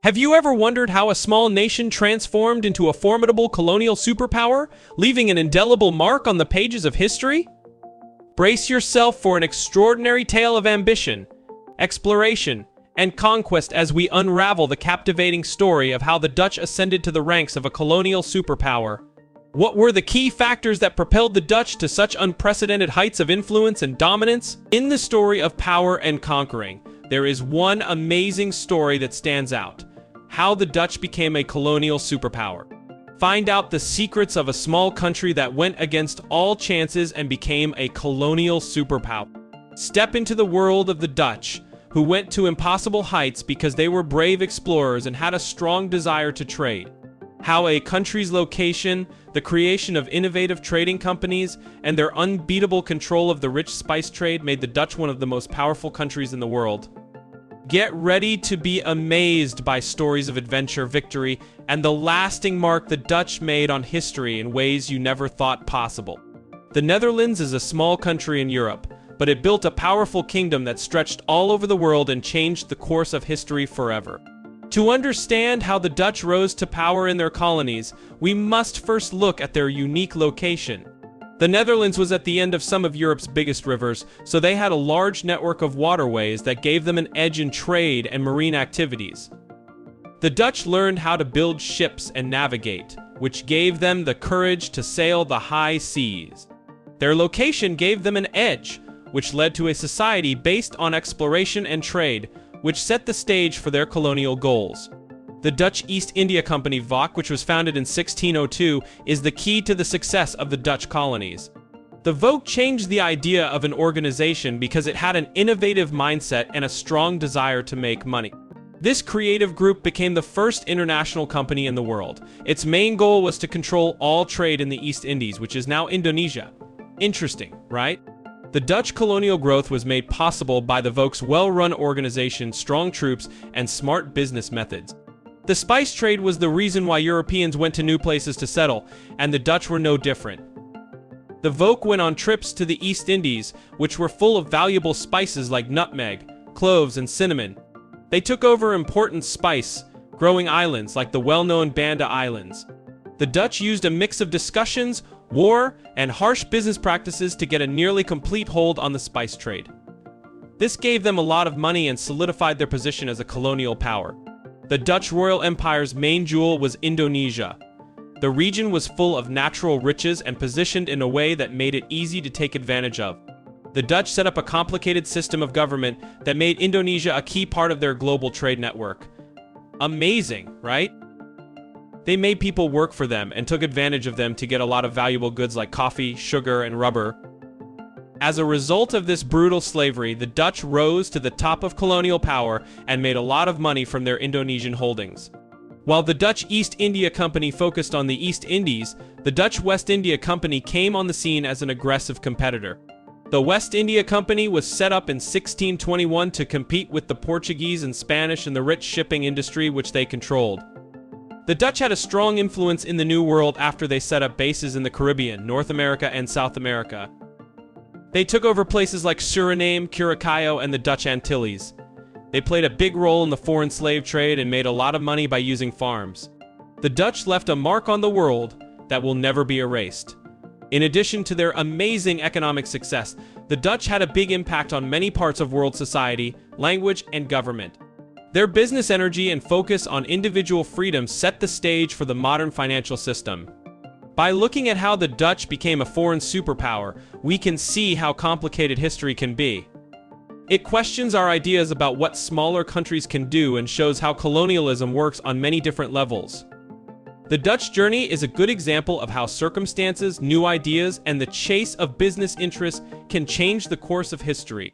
Have you ever wondered how a small nation transformed into a formidable colonial superpower, leaving an indelible mark on the pages of history? Brace yourself for an extraordinary tale of ambition, exploration, and conquest as we unravel the captivating story of how the Dutch ascended to the ranks of a colonial superpower. What were the key factors that propelled the Dutch to such unprecedented heights of influence and dominance? In the story of power and conquering, there is one amazing story that stands out: how the Dutch became a colonial superpower. Find out the secrets of a small country that went against all chances and became a colonial superpower. Step into the world of the Dutch, who went to impossible heights because they were brave explorers and had a strong desire to trade. How a country's location, the creation of innovative trading companies, and their unbeatable control of the rich spice trade made the Dutch one of the most powerful countries in the world. Get ready to be amazed by stories of adventure, victory, and the lasting mark the Dutch made on history in ways you never thought possible. The Netherlands is a small country in Europe, but it built a powerful kingdom that stretched all over the world and changed the course of history forever. To understand how the Dutch rose to power in their colonies, we must first look at their unique location. The Netherlands was at the end of some of Europe's biggest rivers, so they had a large network of waterways that gave them an edge in trade and marine activities. The Dutch learned how to build ships and navigate, which gave them the courage to sail the high seas. Their location gave them an edge, which led to a society based on exploration and trade, which set the stage for their colonial goals. The Dutch East India Company (VOC), which was founded in 1602, is the key to the success of the Dutch colonies. The VOC changed the idea of an organization because it had an innovative mindset and a strong desire to make money. This creative group became the first international company in the world. Its main goal was to control all trade in the East Indies, which is now Indonesia. Interesting, right? The Dutch colonial growth was made possible by the VOC's well-run organization, strong troops, and smart business methods. The spice trade was the reason why Europeans went to new places to settle, and the Dutch were no different. The VOC went on trips to the East Indies, which were full of valuable spices like nutmeg, cloves, and cinnamon. They took over important spice-growing islands like the well-known Banda Islands. The Dutch used a mix of discussions, war, and harsh business practices to get a nearly complete hold on the spice trade. This gave them a lot of money and solidified their position as a colonial power. The Dutch Royal Empire's main jewel was Indonesia. The region was full of natural riches and positioned in a way that made it easy to take advantage of. The Dutch set up a complicated system of government that made Indonesia a key part of their global trade network. Amazing, right? They made people work for them and took advantage of them to get a lot of valuable goods like coffee, sugar, and rubber. As a result of this brutal slavery, the Dutch rose to the top of colonial power and made a lot of money from their Indonesian holdings. While the Dutch East India Company focused on the East Indies, the Dutch West India Company came on the scene as an aggressive competitor. The West India Company was set up in 1621 to compete with the Portuguese and Spanish in the rich shipping industry which they controlled. The Dutch had a strong influence in the New World after they set up bases in the Caribbean, North America, and South America. They took over places like Suriname, Curaçao, and the Dutch Antilles. They played a big role in the foreign slave trade and made a lot of money by using farms. The Dutch left a mark on the world that will never be erased. In addition to their amazing economic success, the Dutch had a big impact on many parts of world society, language, and government. Their business energy and focus on individual freedom set the stage for the modern financial system. By looking at how the Dutch became a foreign superpower, we can see how complicated history can be. It questions our ideas about what smaller countries can do and shows how colonialism works on many different levels. The Dutch journey is a good example of how circumstances, new ideas, and the chase of business interests can change the course of history.